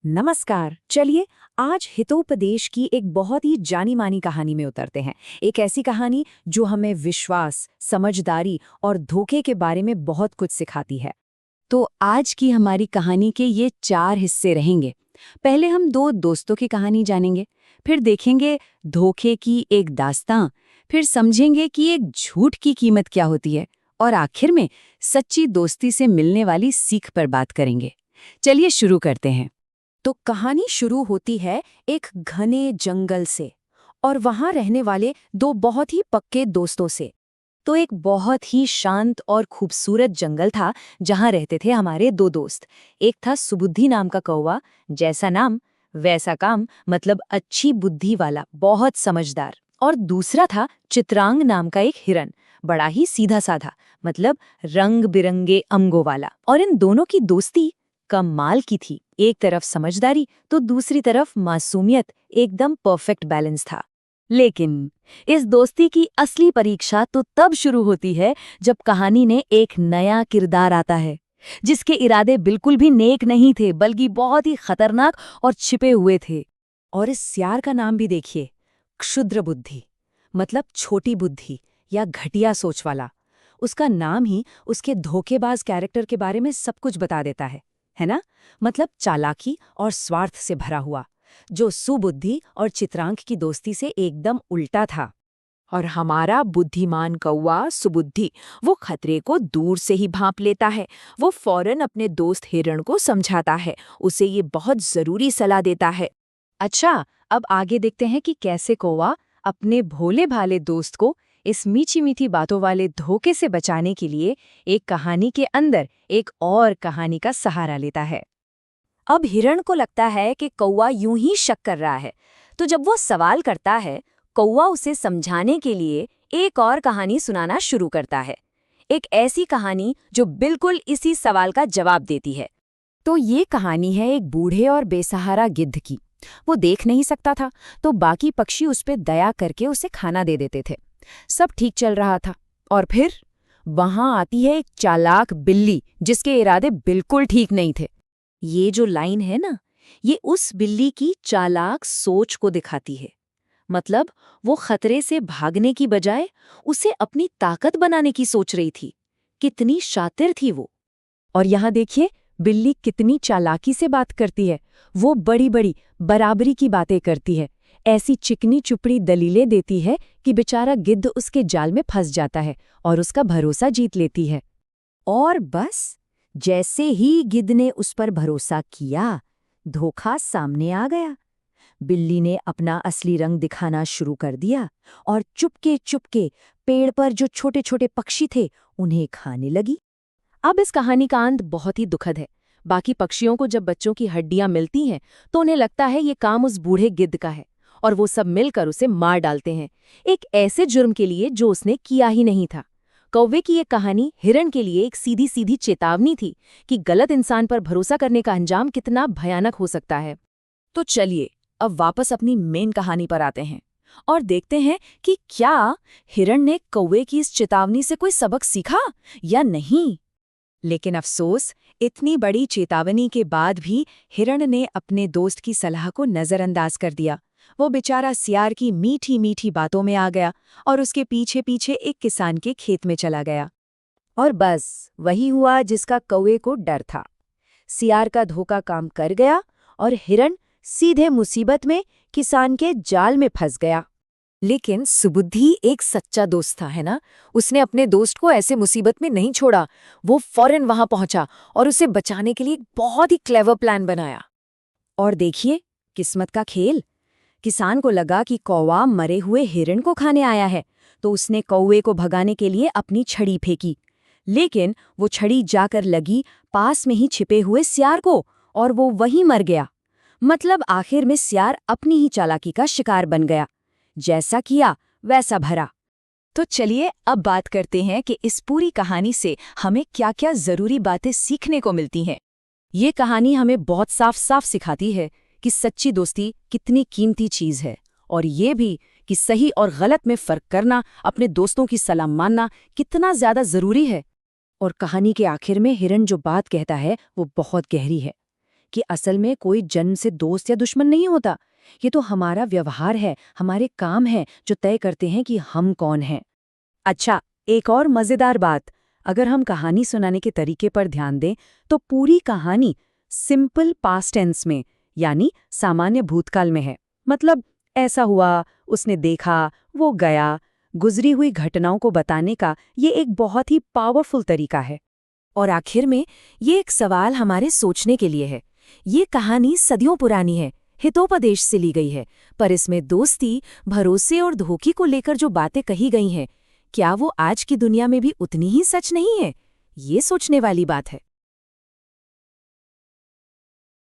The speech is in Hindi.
नमस्कार। चलिए आज हितोपदेश की एक बहुत ही जानी मानी कहानी में उतरते हैं। एक ऐसी कहानी जो हमें विश्वास, समझदारी और धोखे के बारे में बहुत कुछ सिखाती है। तो आज की हमारी कहानी के ये 4 हिस्से रहेंगे। पहले हम 2 दोस्तों की कहानी जानेंगे, फिर देखेंगे धोखे की एक दास्तां, फिर समझेंगे कि एक झूठ की कीमत क्या होती है और आखिर में सच्ची दोस्ती से मिलने वाली सीख पर बात करेंगे। चलिए शुरू करते हैं। तो कहानी शुरू होती है एक घने जंगल से और वहां रहने वाले 2 बहुत ही पक्के दोस्तों से। तो एक बहुत ही शांत और खूबसूरत जंगल था जहां रहते थे हमारे 2 दोस्त। एक था सुबुद्धि नाम का कौवा, जैसा नाम वैसा काम, मतलब अच्छी बुद्धि वाला, बहुत समझदार। और दूसरा था चित्रांग नाम का एक हिरन, बड़ा ही सीधा साधा, मतलब रंग बिरंगे अंगों वाला। और इन दोनों की दोस्ती कमाल की थी। एक तरफ समझदारी तो दूसरी तरफ मासूमियत, एकदम परफेक्ट बैलेंस था। लेकिन इस दोस्ती की असली परीक्षा तो तब शुरू होती है जब कहानी में एक नया किरदार आता है, जिसके इरादे बिल्कुल भी नेक नहीं थे, बल्कि बहुत ही खतरनाक और छिपे हुए थे। और इस सियार का नाम भी देखिए, क्षुद्र बुद्धि, मतलब छोटी बुद्धि या घटिया सोच वाला। उसका नाम ही उसके धोखेबाज कैरेक्टर के बारे में सब कुछ बता देता है ना? मतलब चालाकी और स्वार्थ से भरा हुआ, जो सुबुद्धि और चित्रांक की दोस्ती से एकदम उल्टा था। और हमारा बुद्धिमान कौवा सुबुद्धि, वो खतरे को दूर से ही भांप लेता है। वो फौरन अपने दोस्त हिरण को समझाता है, उसे ये बहुत जरूरी सलाह देता है। अच्छा, अब आगे देखते हैं कि कैसे कौवा अपने भोले भाले दोस्त को इस मीठी मीठी बातों वाले धोखे से बचाने के लिए एक कहानी के अंदर एक और कहानी का सहारा लेता है। अब हिरण को लगता है कि कौवा यूं ही शक कर रहा है, तो जब वो सवाल करता है, कौवा उसे समझाने के लिए एक और कहानी सुनाना शुरू करता है। एक ऐसी कहानी जो बिल्कुल इसी सवाल का जवाब देती है। तो ये कहानी है एक बूढ़े और बेसहारा गिद्ध की। वो देख नहीं सकता था, तो बाकी पक्षी उस पे दया करके उसे खाना दे देते थे। सब ठीक चल रहा था। और फिर वहां आती है एक चालाक बिल्ली, जिसके इरादे बिल्कुल ठीक नहीं थे। ये जो लाइन है ना, ये उस बिल्ली की चालाक सोच को दिखाती है। मतलब वो खतरे से भागने की बजाय उसे अपनी ताकत बनाने की सोच रही थी। कितनी शातिर थी वो। और यहाँ देखिए, बिल्ली कितनी चालाकी से बात करती है। वो बड़ी बड़ी बराबरी की बातें करती है, ऐसी चिकनी चुपड़ी दलीलें देती है कि बेचारा गिद्ध उसके जाल में फंस जाता है और उसका भरोसा जीत लेती है। और बस जैसे ही गिद्ध ने उस पर भरोसा किया, धोखा सामने आ गया। बिल्ली ने अपना असली रंग दिखाना शुरू कर दिया और चुपके चुपके पेड़ पर जो छोटे छोटे पक्षी थे उन्हें खाने लगी। अब इस कहानी का अंत बहुत ही दुखद है। बाकी पक्षियों को जब बच्चों की हड्डियां मिलती हैं तो उन्हें लगता है ये काम उस बूढ़े गिद्ध का है, और वो सब मिलकर उसे मार डालते हैं, एक ऐसे जुर्म के लिए जो उसने किया ही नहीं था। कौवे की ये कहानी हिरण के लिए एक सीधी सीधी चेतावनी थी कि गलत इंसान पर भरोसा करने का अंजाम कितना भयानक हो सकता है। तो चलिए अब वापस अपनी मेन कहानी पर आते हैं और देखते हैं कि क्या हिरण ने कौवे की इस चेतावनी से कोई सबक सीखा या नहीं। लेकिन अफसोस, इतनी बड़ी चेतावनी के बाद भी हिरण ने अपने दोस्त की सलाह को नजरअंदाज कर दिया। वो बेचारा सियार की मीठी मीठी बातों में आ गया और उसके पीछे पीछे एक किसान के खेत में चला गया। और बस वही हुआ जिसका कौवे को डर था। सियार का धोखा काम कर गया और हिरण सीधे मुसीबत में किसान के जाल में फंस गया। लेकिन सुबुद्धि एक सच्चा दोस्त था, है ना? उसने अपने दोस्त को ऐसे मुसीबत में नहीं छोड़ा। वो फौरन वहां पहुंचा और उसे बचाने के लिए एक बहुत ही क्लेवर प्लान बनाया। और देखिए, किस्मत का खेल। किसान को लगा कि कौवा मरे हुए हिरण को खाने आया है, तो उसने कौवे को भगाने के लिए अपनी छड़ी फेंकी। लेकिन वो छड़ी जाकर लगी पास में ही छिपे हुए सियार को, और वो वहीं मर गया। मतलब आखिर में सियार अपनी ही चालाकी का शिकार बन गया। जैसा किया वैसा भरा। तो चलिए अब बात करते हैं कि इस पूरी कहानी से हमें क्या-क्या जरूरी बातें सीखने को मिलती हैं। ये कहानी हमें बहुत साफ साफ सिखाती है कि सच्ची दोस्ती कितनी कीमती चीज है, और ये भी कि सही और गलत में फर्क करना, अपने दोस्तों की सलाह मानना कितना ज्यादा जरूरी है। और कहानी के आखिर में हिरण जो बात कहता है वो बहुत गहरी है कि असल में कोई जन्म से दोस्त या दुश्मन नहीं होता। ये तो हमारा व्यवहार है, हमारे काम है जो तय करते हैं कि हम कौन हैं। अच्छा, एक और मजेदार बात, अगर हम कहानी सुनाने के तरीके पर ध्यान दें तो पूरी कहानी सिंपल पास्ट टेंस में यानी सामान्य भूतकाल में है। मतलब ऐसा हुआ, उसने देखा, वो गया, गुजरी हुई घटनाओं को बताने का ये एक बहुत ही पावरफुल तरीका है। और आखिर में ये एक सवाल हमारे सोचने के लिए है। ये कहानी सदियों पुरानी है, हितोपदेश से ली गई है, पर इसमें दोस्ती, भरोसे और धोखे को लेकर जो बातें कही गई हैं, क्या वो आज की दुनिया में भी उतनी ही सच नहीं है? ये सोचने वाली बात है।